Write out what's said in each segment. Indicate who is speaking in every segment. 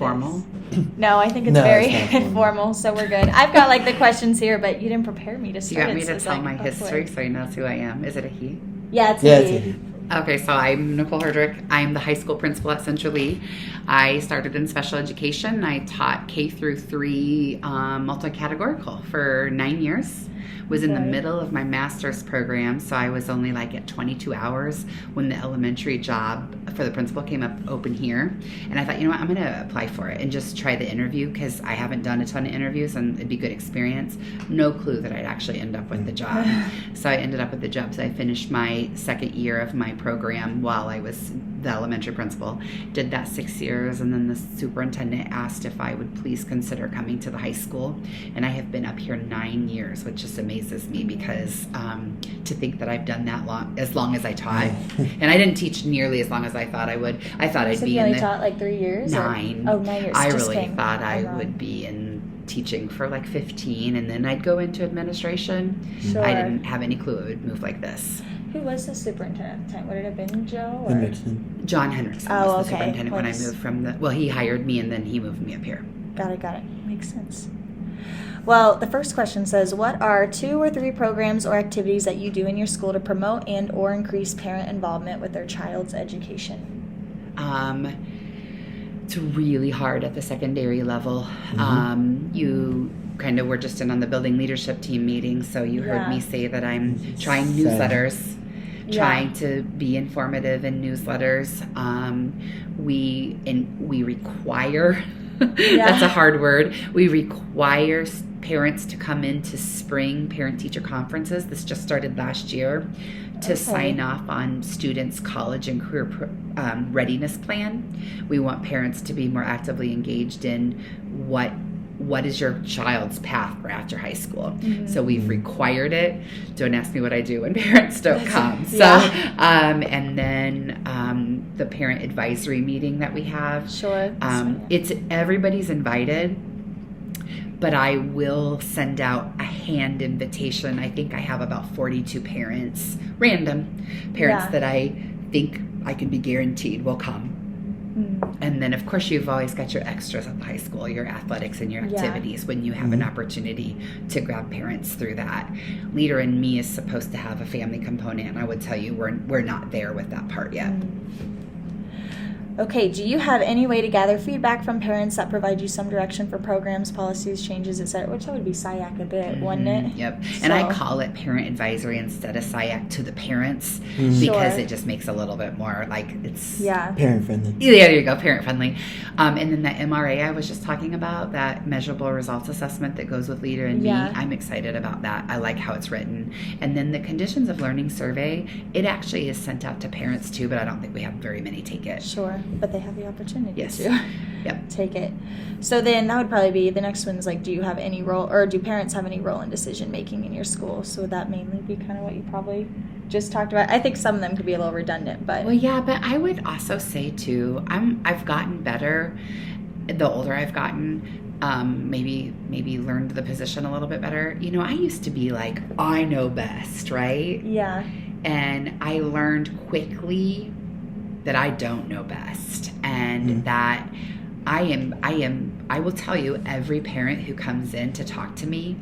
Speaker 1: formal?
Speaker 2: No, I think it's very informal, so we're good. I've got like the questions here, but you didn't prepare me to start.
Speaker 1: You want me to tell my history so he knows who I am? Is it a he?
Speaker 2: Yeah, it's a he.
Speaker 1: Okay, so I'm Nicole Herdrich. I'm the high school principal at Central Lee. I started in special education. I taught K through 3 multi-categorical for 9 years. Was in the middle of my master's program, so I was only like at 22 hours when the elementary job for the principal came up open here. And I thought, you know what, I'm going to apply for it and just try the interview because I haven't done a ton of interviews and it'd be a good experience. No clue that I'd actually end up with the job. So I ended up with the job. So I finished my second year of my program while I was the elementary principal. Did that 6 years, and then the superintendent asked if I would please consider coming to the high school. And I have been up here 9 years, which just amazes me because to think that I've done that as long as I taught. And I didn't teach nearly as long as I thought I would. I thought I'd be in the...
Speaker 2: taught like 3 years?
Speaker 1: 9.
Speaker 2: Oh, 9 years.
Speaker 1: I really thought I would be in teaching for like 15, and then I'd go into administration. Sure. I didn't have any clue it would move like this.
Speaker 2: Who was the superintendent at the time? Would it have been Joe? Or?
Speaker 1: Hendrickson. John Hendrickson was the superintendent when I moved from the... Well, he hired me, and then he moved me up here.
Speaker 2: Got it. Makes sense. Well, the first question says, what are 2 or 3 programs or activities that you do in your school to promote and or increase parent involvement with their child's education?
Speaker 1: It's really hard at the secondary level. You kind of were just in on the building leadership team meeting, so you heard me say that I'm trying newsletters, trying to be informative in newsletters. We require, that's a hard word, we require parents to come into spring parent-teacher conferences. This just started last year to sign off on students' college and career readiness plan. We want parents to be more actively engaged in what is your child's path for after high school. So we've required it. Don't ask me what I do when parents don't come. So, and then the parent advisory meeting that we have.
Speaker 2: Sure.
Speaker 1: It's everybody's invited, but I will send out a hand invitation. I think I have about 42 parents, random parents that I think I can be guaranteed will come. And then, of course, you've always got your extras at the high school, your athletics and your activities when you have an opportunity to grab parents through that. Leader in Me is supposed to have a family component, and I would tell you we're not there with that part yet.
Speaker 2: Okay, do you have any way to gather feedback from parents that provide you some direction for programs, policies, changes, etc.? Which that would be SIAC a bit, wouldn't it?
Speaker 1: Yep. So. And I call it parent advisory instead of SIAC to the parents because it just makes a little bit more like it's
Speaker 3: parent friendly.
Speaker 1: Yeah, there you go, parent friendly. And then that MRA I was just talking about, that measurable results assessment that goes with Leader in Me, I'm excited about that. I like how it's written. And then the conditions of learning survey, it actually is sent out to parents too, but I don't think we have very many take it.
Speaker 2: Sure. But they have the opportunity to take it. So then that would probably be, the next one is like, do you have any role, or do parents have any role in decision making in your school? So would that mainly be kind of what you probably just talked about? I think some of them could be a little redundant, but.
Speaker 1: Well, yeah, but I would also say too, I've gotten better the older I've gotten. Maybe learned the position a little bit better. You know, I used to be like, I know best, right?
Speaker 2: Yeah.
Speaker 1: And I learned quickly that I don't know best, and that I will tell you, every parent who comes in to talk to me,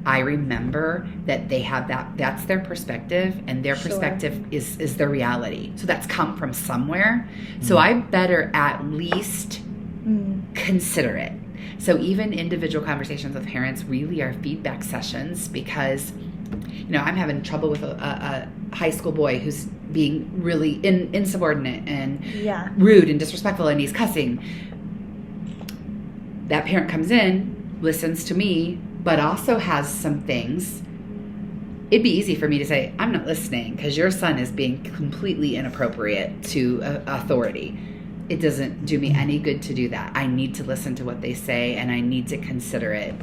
Speaker 1: I remember that they have that's their perspective, and their perspective is their reality. So that's come from somewhere. So I better at least consider it. So even individual conversations with parents really are feedback sessions, because you know, I'm having trouble with a high school boy who's being really insubordinate and rude and disrespectful, and he's cussing. That parent comes in, listens to me, but also has some things. It'd be easy for me to say, I'm not listening because your son is being completely inappropriate to authority. It doesn't do me any good to do that. I need to listen to what they say, and I need to consider it.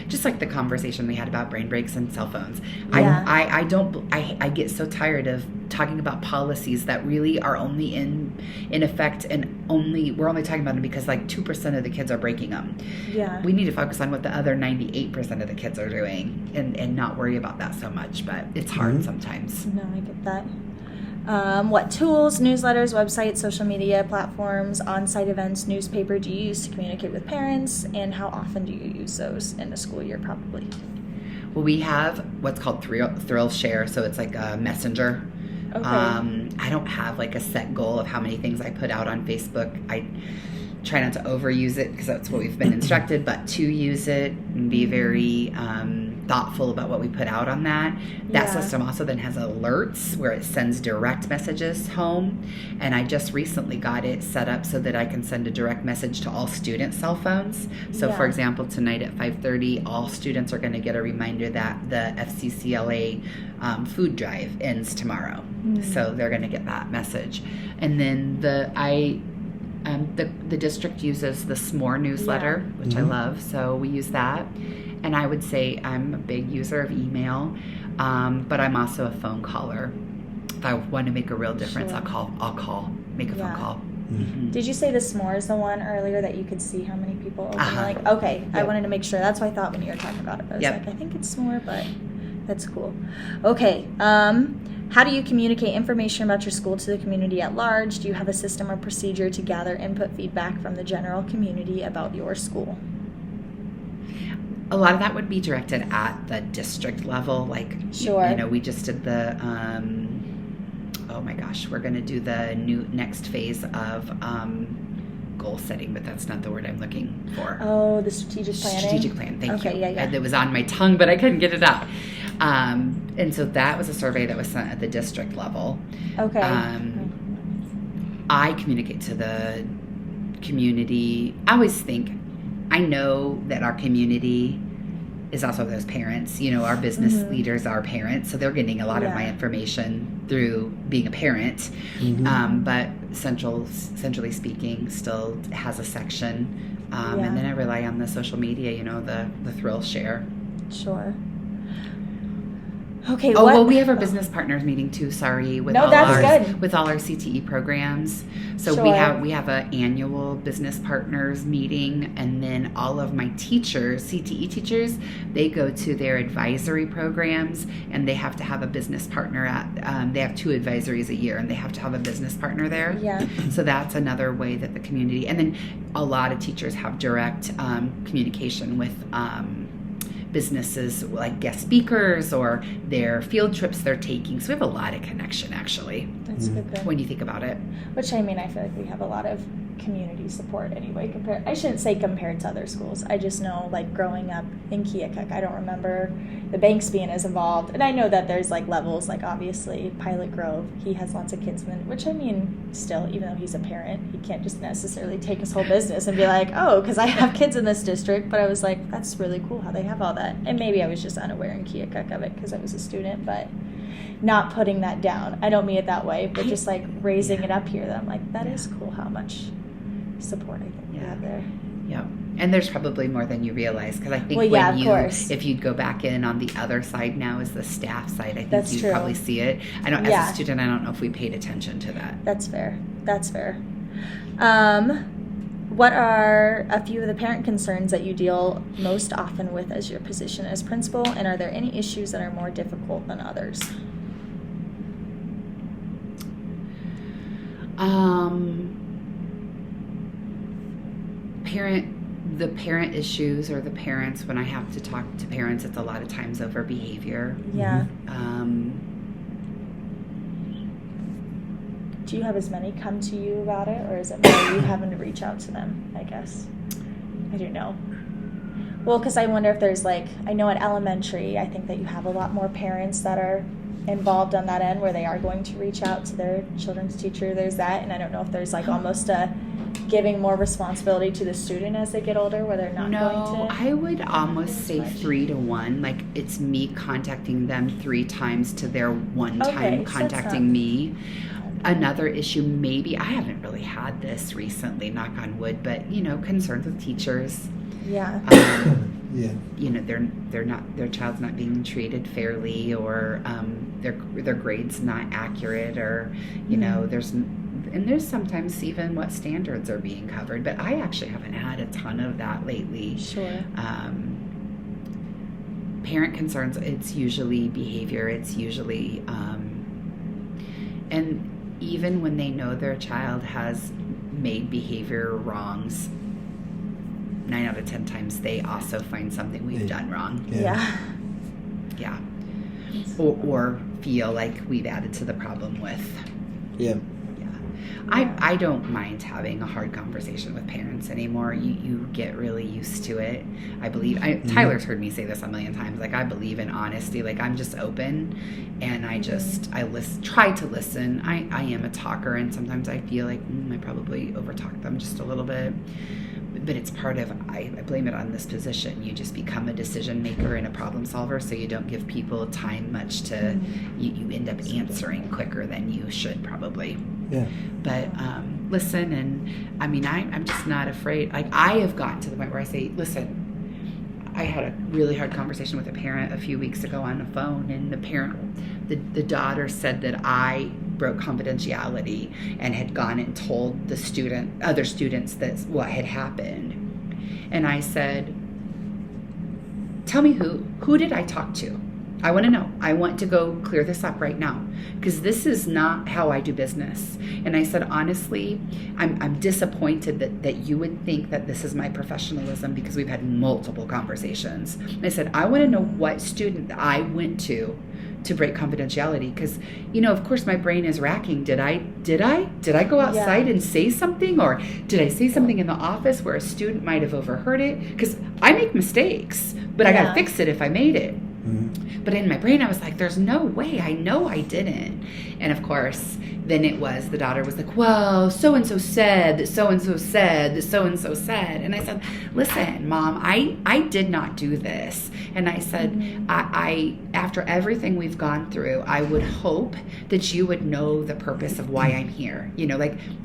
Speaker 1: Just like the conversation we had about brain breaks and cell phones. I get so tired of talking about policies that really are only in effect, and we're only talking about them because like 2% of the kids are breaking them. Yeah. We need to focus on what the other 98% of the kids are doing, and not worry about that so much, but it's hard sometimes.
Speaker 2: No, I get that. What tools, newsletters, websites, social media platforms, on-site events, newspaper do you use to communicate with parents, and how often do you use those in the school year probably?
Speaker 1: Well, we have what's called Thrill Share, so it's like a messenger.
Speaker 2: Okay.
Speaker 1: I don't have like a set goal of how many things I put out on Facebook. I try not to overuse it because that's what we've been instructed, but to use it and be very thoughtful about what we put out on that. That system also then has alerts where it sends direct messages home, and I just recently got it set up so that I can send a direct message to all student cell phones. So for example, tonight at 5:30, all students are going to get a reminder that the FCCLA food drive ends tomorrow. So they're going to get that message. And then the district uses the SMORE newsletter, which I love, so we use that. And I would say I'm a big user of email, but I'm also a phone caller. If I want to make a real difference, I'll call, make a phone call.
Speaker 2: Did you say the s'more is the one earlier that you could see how many people open? Like, okay, I wanted to make sure. That's what I thought when you were talking about it. I was like, I think it's s'more, but that's cool. Okay. How do you communicate information about your school to the community at large? Do you have a system or procedure to gather input feedback from the general community about your school?
Speaker 1: A lot of that would be directed at the district level. Like, we just did the, oh my gosh, we're going to do the next phase of goal setting, but that's not the word I'm looking for.
Speaker 2: Oh, the strategic planning? Strategic
Speaker 1: plan, thank you.
Speaker 2: Yeah.
Speaker 1: It was on my tongue, but I couldn't get it out. And so that was a survey that was sent at the district level.
Speaker 2: Okay.
Speaker 1: I communicate to the community. I always think, I know that our community is also those parents. Our business leaders are parents, so they're getting a lot of my information through being a parent. But centrally speaking, still has a section. And then I rely on the social media, the Thrill Share. Sure. Okay. We have our business partners meeting too. Sorry, with all our CTE programs. So we have an annual business partners meeting, and then all of my teachers, CTE teachers, they go to their advisory programs, and they have to have a business partner at. They have 2 advisories a year, and they have to have a business partner there. Yeah. So that's another way that the community, and then a lot of teachers have direct communication with. Businesses like guest speakers or their field trips they're taking. So we have a lot of connection, actually. That's good. When you think about it.
Speaker 2: Which, I feel like we have a lot of community support anyway. I shouldn't say compared to other schools. I just know, like, growing up in Keokuk, I don't remember the Banks being as involved. And I know that there's, like, levels, like, obviously, Pilot Grove, he has lots of kids, which, still, even though he's a parent, he can't just necessarily take his whole business and be like, oh, because I have kids in this district. But I was like, that's really cool how they have all that. And maybe I was just unaware in Keokuk of it because I was a student, but not putting that down. I don't mean it that way, but just, like, raising it up here, that I'm like, that is cool how much support I think we have there.
Speaker 1: Yeah. And there's probably more than you realize, because I think if you'd go back in on the other side now is the staff side, I think you'd probably see it. As a student, I don't know if we paid attention to that.
Speaker 2: That's fair. What are a few of the parent concerns that you deal most often with as your position as principal, and are there any issues that are more difficult than others?
Speaker 1: The parent issues, or the parents, when I have to talk to parents, it's a lot of times over behavior.
Speaker 2: Yeah. Do you have as many come to you about it, or is it more you having to reach out to them, I guess? I don't know. Well, because I wonder if there's, like, I know at elementary, I think that you have a lot more parents that are involved on that end where they are going to reach out to their children's teacher. There's that, and I don't know if there's, like, almost a giving more responsibility to the student as they get older where they're not going to.
Speaker 1: I would almost say 3 to 1. Like, it's me contacting them 3 times to their 1 time contacting me. Another issue, maybe, I haven't really had this recently, knock on wood, but, concerns with teachers.
Speaker 2: Yeah.
Speaker 1: Their child's not being treated fairly, or their grade's not accurate, or, there's sometimes even what standards are being covered, but I actually haven't had a ton of that lately.
Speaker 2: Sure.
Speaker 1: Parent concerns, it's usually behavior, it's usually, And even when they know their child has made behavior wrongs, 9 out of 10 times they also find something we've done wrong.
Speaker 2: Yeah.
Speaker 1: Or feel like we've added to the problem with.
Speaker 3: Yeah.
Speaker 1: I don't mind having a hard conversation with parents anymore. You get really used to it. I believe Tyler's heard me say this a million times. Like, I believe in honesty. Like, I'm just open, and I try to listen. I am a talker, and sometimes I feel like I probably overtalk them just a little bit. But it's part of, I blame it on this position. You just become a decision maker and a problem solver, so you don't give people time much to, you end up answering quicker than you should probably.
Speaker 3: Yeah.
Speaker 1: But listen, and I mean, I'm just not afraid. Like, I have gotten to the point where I say, listen, I had a really hard conversation with a parent a few weeks ago on the phone, and the daughter said that I broke confidentiality and had gone and told other students that's what had happened. And I said, tell me who did I talk to? I want to know. I want to go clear this up right now, because this is not how I do business. And I said, honestly, I'm disappointed that you would think that this is my professionalism, because we've had multiple conversations. And I said, I want to know what student I went to break confidentiality, because of course my brain is racking. Did I go outside and say something, or did I say something in the office where a student might have overheard it? Because I make mistakes, but I gotta fix it if I made it. But in my brain I was like, there's no way, I know I didn't. And of course then the daughter was like, well, so-and-so said that so-and-so said that so-and-so said. And I said, listen, Mom, I did not do this. And I said, I after everything we've gone through, I would hope that you would know the purpose of why I'm here.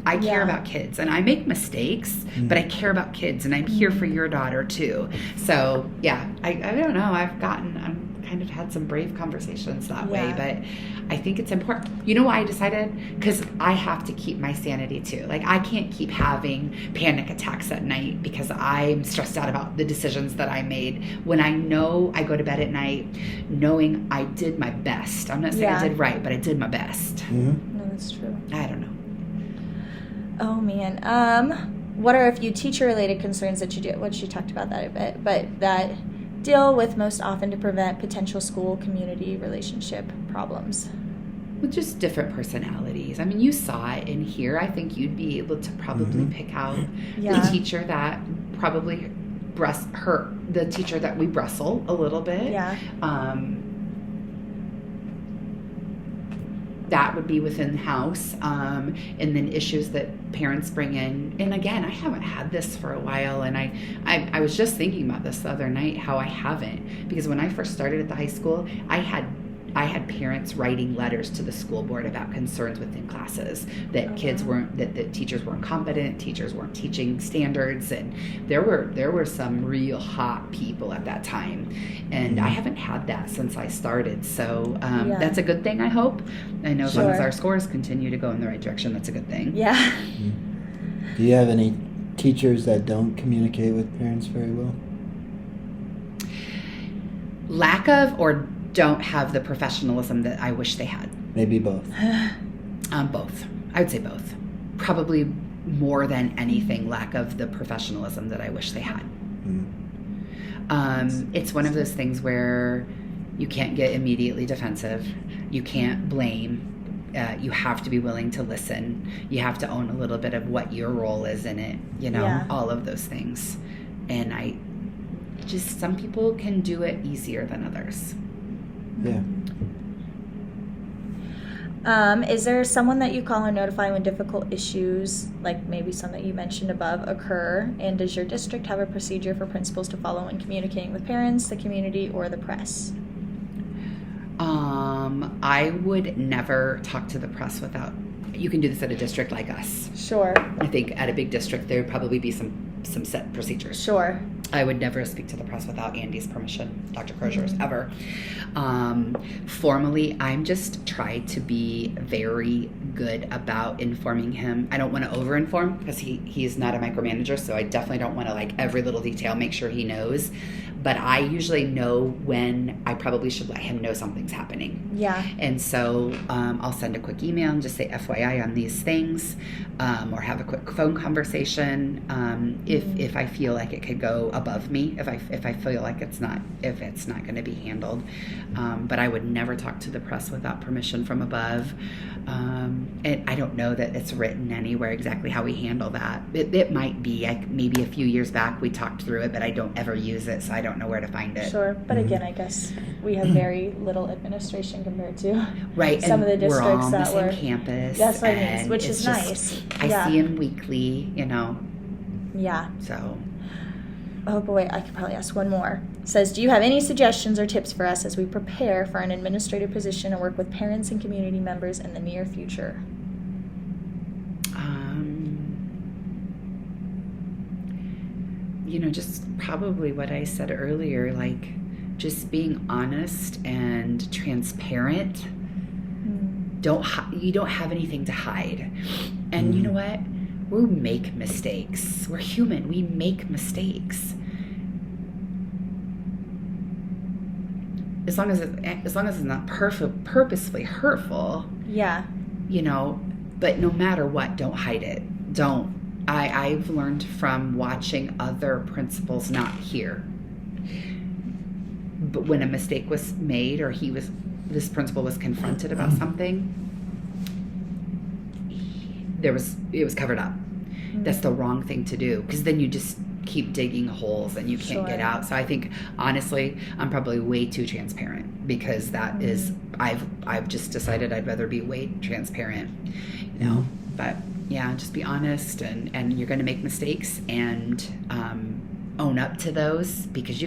Speaker 1: I care about kids, and I make mistakes, but I care about kids, and I'm here for your daughter too. So yeah, I don't know. I'm kind of had some brave conversations that way, but I think it's important. You know why I decided? Because I have to keep my sanity too. Like, I can't keep having panic attacks at night because I'm stressed out about the decisions that I made, when I know I go to bed at night knowing I did my best. I'm not saying I did right, but I did my best.
Speaker 2: No, that's true.
Speaker 1: I don't know.
Speaker 2: Oh man. What are a few teacher-related concerns that you do? Well, she talked about that a bit, but that deal with most often to prevent potential school-community relationship problems?
Speaker 1: With just different personalities. I mean, you saw it in here. I think you'd be able to probably pick out the teacher that probably the teacher that we bristle a little bit.
Speaker 2: Yeah.
Speaker 1: That would be within the house. And then issues that parents bring in. And again, I haven't had this for a while. And I was just thinking about this the other night, how I haven't. Because when I first started at the high school, I had parents writing letters to the school board about concerns within classes, that that teachers weren't competent, teachers weren't teaching standards, and there were some real hot people at that time, and I haven't had that since I started. So that's a good thing, I hope. I know as long as our scores continue to go in the right direction, that's a good thing.
Speaker 2: Yeah.
Speaker 3: Do you have any teachers that don't communicate with parents very well?
Speaker 1: Lack of, or don't have the professionalism that I wish they had.
Speaker 3: Maybe both.
Speaker 1: Both. I would say both. Probably more than anything, lack of the professionalism that I wish they had. It's one of those things where you can't get immediately defensive. You can't blame. You have to be willing to listen. You have to own a little bit of what your role is in it, all of those things. And some people can do it easier than others.
Speaker 3: Yeah.
Speaker 2: Is there someone that you call or notify when difficult issues, like maybe some that you mentioned above, occur? And does your district have a procedure for principals to follow when communicating with parents, the community, or the press?
Speaker 1: I would never talk to the press without. You can do this at a district like us.
Speaker 2: Sure.
Speaker 1: I think at a big district there would probably be some set procedures.
Speaker 2: Sure.
Speaker 1: I would never speak to the press without Andy's permission, Dr. Crozier's, ever. Formally, I'm just trying to be very good about informing him. I don't want to over-inform because he's not a micromanager, so I definitely don't want to, every little detail, make sure he knows. but I usually know when I probably should let him know something's happening.
Speaker 2: Yeah.
Speaker 1: And so I'll send a quick email and just say FYI on these things, or have a quick phone conversation if I feel like it could go above me, if I feel like it's not going to be handled. But I would never talk to the press without permission from above. And I don't know that it's written anywhere exactly how we handle that. It might be, maybe a few years back we talked through it, but I don't ever use it, so I don't know where to find it.
Speaker 2: Sure, but again, I guess we have very little administration compared to some of the districts
Speaker 1: we're all on the
Speaker 2: that
Speaker 1: same
Speaker 2: were
Speaker 1: campus.
Speaker 2: That's what I mean, which is nice.
Speaker 1: I see him weekly,
Speaker 2: Yeah.
Speaker 1: So.
Speaker 2: Oh boy, I could probably ask one more. It says, do you have any suggestions or tips for us as we prepare for an administrative position and work with parents and community members in the near future?
Speaker 1: Just probably what I said earlier, like just being honest and transparent. You don't have anything to hide. And you know what? We make mistakes. We're human. We make mistakes. As long as it's not purposefully hurtful.
Speaker 2: Yeah.
Speaker 1: But no matter what, don't hide it. Don't. I've learned from watching other principals not here. But when a mistake was made or this principal was confronted about something, it was covered up. That's the wrong thing to do, because then you just keep digging holes and you can't get out. So I think, honestly, I'm probably way too transparent, because that is, I've just decided I'd rather be way transparent, but yeah, just be honest, and you're going to make mistakes, and own up to those, because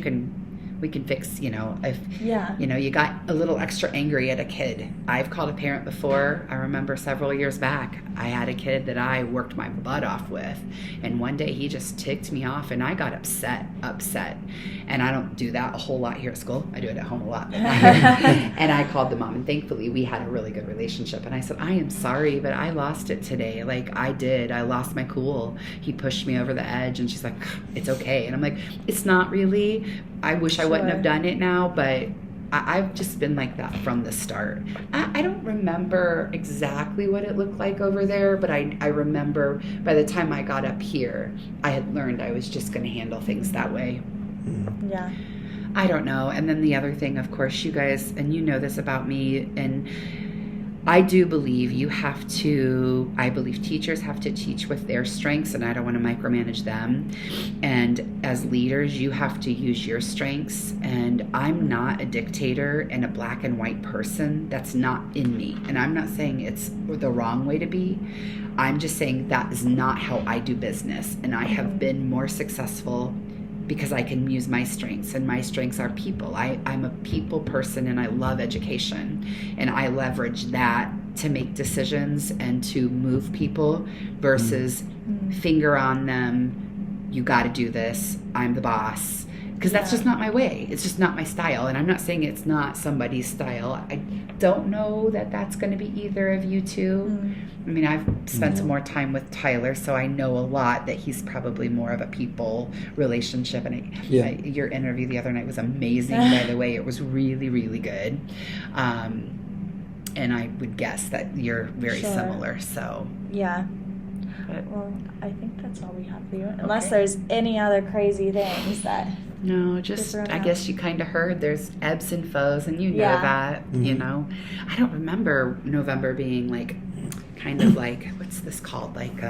Speaker 1: we can fix, if you got a little extra angry at a kid. I've called a parent before. I remember several years back, I had a kid that I worked my butt off with, and one day he just ticked me off, and I got upset. And I don't do that a whole lot here at school. I do it at home a lot. And I called the mom, and thankfully we had a really good relationship. And I said, I am sorry, but I lost it today. Like, I lost my cool. He pushed me over the edge. And she's like, it's okay. And I'm like, it's not really. I wish I wouldn't have done it now, but I've just been like that from the start. I don't remember exactly what it looked like over there, but I remember by the time I got up here, I had learned I was just going to handle things that way.
Speaker 2: Yeah.
Speaker 1: I don't know. And then the other thing, of course, you guys, and you know this about me, and I do believe I believe teachers have to teach with their strengths, and I don't want to micromanage them. And as leaders, you have to use your strengths. And I'm not a dictator and a black and white person. That's not in me. And I'm not saying it's the wrong way to be. I'm just saying that is not how I do business. And I have been more successful because I can use my strengths, and my strengths are people. I'm a people person, and I love education, and I leverage that to make decisions and to move people versus finger on them. You got to do this. I'm the boss. Because that's just not my way. It's just not my style. And I'm not saying it's not somebody's style. I don't know that that's going to be either of you two. I mean, I've spent some more time with Tyler, so I know a lot that he's probably more of a people relationship. And your interview the other night was amazing, by the way. It was really, really good. And I would guess that you're very similar. So
Speaker 2: yeah. Well, I think that's all we have for you. Unless there's any other crazy things that...
Speaker 1: No, just, I guess you kind of heard there's ebbs and flows, and you know that, I don't remember November being like, kind of like, what's this called? Like,